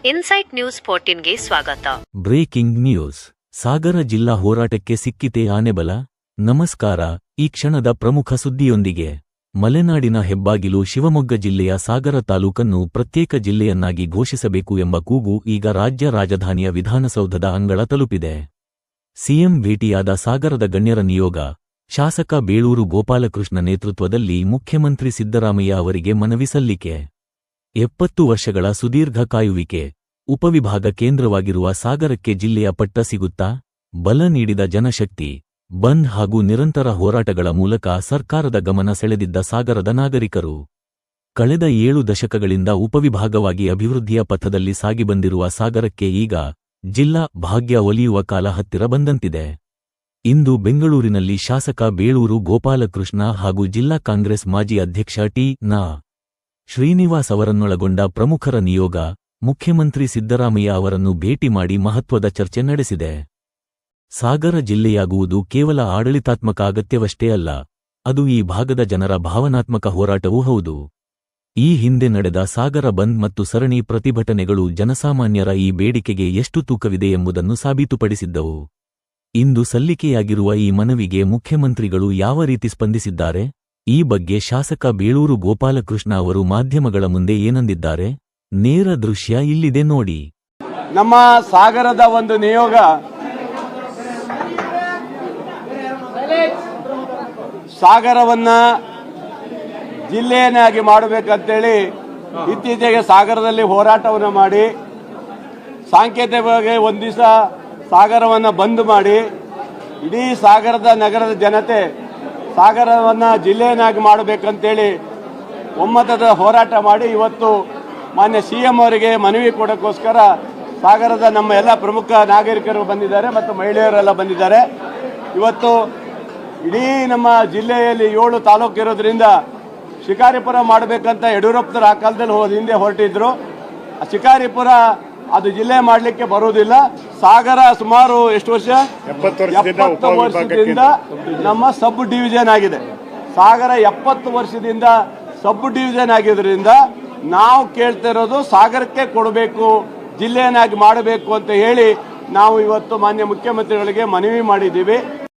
Insight news 14ಗೆ ಸ್ವಾಗತ. Breaking news. ಸಾಗರ ಜಿಲ್ಲಾ ಹೋರಾಟಕ್ಕೆ ಸಿಕ್ಕಿತೆ ಆನೆಬಲ. ನಮಸ್ಕಾರ. ಈ ಕ್ಷಣದ ಪ್ರಮುಖ ಸುದ್ದಿಯೊಂದಿಗೆ ಮಲೆನಾಡಿನ ಹೆಬ್ಬಾಗಿಲು ಶಿವಮೊಗ್ಗ ಜಿಲ್ಲೆಯ ಸಾಗರ ತಾಲೂಕನ್ನು ಪ್ರತ್ಯೇಕ ಜಿಲ್ಲೆಯನ್ನಾಗಿ ಘೋಷಿಸಬೇಕು ಎಂಬ ಕೂಗು ಈಗ ರಾಜ್ಯ ರಾಜಧಾನಿಯ ವಿಧಾನಸೌಧದ ಅಂಗಳ ತಲುಪಿದೆ. ಸಿಎಂ ಭೇಟಿಯಾದ ಸಾಗರದ ಗಣ್ಯರ ನಿಯೋಗ, ಶಾಸಕ ಬೇಳೂರು ಗೋಪಾಲಕೃಷ್ಣ ನೇತೃತ್ವದಲ್ಲಿ ಮುಖ್ಯಮಂತ್ರಿ ಸಿದ್ದರಾಮಯ್ಯ ಅವರಿಗೆ ಮನವಿ ಸಲ್ಲಿಕೆ. 70 ವರ್ಷಗಳ ಸುದೀರ್ಘ ಕಾಯುವಿಕೆ. ಉಪವಿಭಾಗ ಕೇಂದ್ರವಾಗಿರುವ ಸಾಗರಕ್ಕೆ ಜಿಲ್ಲೆಯ ಪಟ್ಟ ಸಿಗುತ್ತಾ? ಬಲ ನೀಡಿದ ಜನಶಕ್ತಿ, ಬಂದ್ ಹಾಗೂ ನಿರಂತರ ಹೋರಾಟಗಳ ಮೂಲಕ ಸರ್ಕಾರದ ಗಮನ ಸೆಳೆದಿದ್ದ ಸಾಗರದ ನಾಗರಿಕರು ಕಳೆದ 7 ದಶಕಗಳಿಂದ ಉಪವಿಭಾಗವಾಗಿ ಅಭಿವೃದ್ಧಿಯ ಪಥದಲ್ಲಿ ಸಾಗಿಬಂದಿರುವ ಸಾಗರಕ್ಕೆ ಈಗ ಜಿಲ್ಲಾ ಭಾಗ್ಯ ಒಲಿಯುವ ಕಾಲ ಹತ್ತಿರ ಬಂದಂತಿದೆ. ಇಂದು ಬೆಂಗಳೂರಿನಲ್ಲಿ ಶಾಸಕ ಬೇಳೂರು ಗೋಪಾಲಕೃಷ್ಣ ಹಾಗೂ ಜಿಲ್ಲಾ ಕಾಂಗ್ರೆಸ್ ಮಾಜಿ ಅಧ್ಯಕ್ಷ ಟಿ.ನ. ಶ್ರೀನಿವಾಸ್ ಅವರನ್ನೊಳಗೊಂಡ ಪ್ರಮುಖರ ನಿಯೋಗ ಮುಖ್ಯಮಂತ್ರಿ ಸಿದ್ದರಾಮಯ್ಯ ಅವರನ್ನು ಭೇಟಿ ಮಾಡಿ ಮಹತ್ವದ ಚರ್ಚೆ ನಡೆಸಿದೆ. ಸಾಗರ ಜಿಲ್ಲೆಯಾಗುವುದು ಕೇವಲ ಆಡಳಿತಾತ್ಮಕ ಅಗತ್ಯವಷ್ಟೇ ಅಲ್ಲ, ಅದು ಈ ಭಾಗದ ಜನರ ಭಾವನಾತ್ಮಕ ಹೋರಾಟವೂ ಹೌದು. ಈ ಹಿಂದೆ ನಡೆದ ಸಾಗರ ಬಂದ್ ಮತ್ತು ಸರಣಿ ಪ್ರತಿಭಟನೆಗಳು ಜನಸಾಮಾನ್ಯರ ಈ ಬೇಡಿಕೆಗೆ ಎಷ್ಟು ತೂಕವಿದೆ ಎಂಬುದನ್ನು ಸಾಬೀತುಪಡಿಸಿದ್ದವು. ಇಂದು ಸಲ್ಲಿಕೆಯಾಗಿರುವ ಈ ಮನವಿಗೆ ಮುಖ್ಯಮಂತ್ರಿಗಳು ಯಾವ ರೀತಿ ಸ್ಪಂದಿಸಿದ್ದಾರೆ? ಈ ಬಗ್ಗೆ ಶಾಸಕ ಬೇಳೂರು ಗೋಪಾಲಕೃಷ್ಣ ಅವರು ಮಾಧ್ಯಮಗಳ ಮುಂದೆ ಏನಂದಿದ್ದಾರೆ? ನೇರ ದೃಶ್ಯ ಇಲ್ಲಿದೆ ನೋಡಿ. ನಮ್ಮ ಸಾಗರದ ಒಂದು ನಿಯೋಗ ಸಾಗರವನ್ನ ಜಿಲ್ಲೆಯನ್ನಾಗಿ ಮಾಡಬೇಕಂತೇಳಿ ಇತ್ತೀಚೆಗೆ ಸಾಗರದಲ್ಲಿ ಹೋರಾಟವನ್ನು ಮಾಡಿ ಸಾಂಕೇತಿಕವಾಗಿ ಒಂದು ದಿವಸ ಸಾಗರವನ್ನು ಬಂದ್ ಮಾಡಿ ಇಡೀ ಸಾಗರದ ನಗರದ ಜನತೆ ಸಾಗರವನ್ನು ಜಿಲ್ಲೆಯನ್ನಾಗಿ ಮಾಡಬೇಕಂತೇಳಿ ಒಮ್ಮತದ ಹೋರಾಟ ಮಾಡಿ ಇವತ್ತು ಮಾನ್ಯ ಸಿಎಂ ಅವರಿಗೆ ಮನವಿ ಕೊಡೋಕ್ಕೋಸ್ಕರ ಸಾಗರದ ನಮ್ಮ ಎಲ್ಲ ಪ್ರಮುಖ ನಾಗರಿಕರು ಬಂದಿದ್ದಾರೆ ಮತ್ತು ಮಹಿಳೆಯರೆಲ್ಲ ಬಂದಿದ್ದಾರೆ. ಇವತ್ತು ಇಡೀ ನಮ್ಮ ಜಿಲ್ಲೆಯಲ್ಲಿ 7 ತಾಲೂಕು ಇರೋದ್ರಿಂದ ಶಿಕಾರಿಪುರ ಮಾಡಬೇಕಂತ ಯಡಿಯೂರಪ್ಪನವರು ಆ ಕಾಲದಲ್ಲಿ ಹಿಂದೆ ಹೊರಟಿದ್ರು. ಶಿಕಾರಿಪುರ ಅದು ಜಿಲ್ಲೆ ಮಾಡಲಿಕ್ಕೆ ಬರುವುದಿಲ್ಲ. ಸಾಗರ ಸುಮಾರು ಎಷ್ಟು ವರ್ಷ? 70 ವರ್ಷದಿಂದ ನಮ್ಮ ಸಬ್ ಡಿವಿಷನ್ ಆಗಿದೆ. ಸಾಗರ 70 ವರ್ಷದಿಂದ ಸಬ್ ಡಿವಿಷನ್ ಆಗಿದ್ರಿಂದ ನಾವು ಕೇಳ್ತಾ ಇರೋದು ಸಾಗರಕ್ಕೆ ಕೊಡಬೇಕು, ಜಿಲ್ಲೆಯನ್ನಾಗಿ ಮಾಡಬೇಕು ಅಂತ ಹೇಳಿ ನಾವು ಇವತ್ತು ಮಾನ್ಯ ಮುಖ್ಯಮಂತ್ರಿಗಳಿಗೆ ಮನವಿ ಮಾಡಿದ್ದೀವಿ.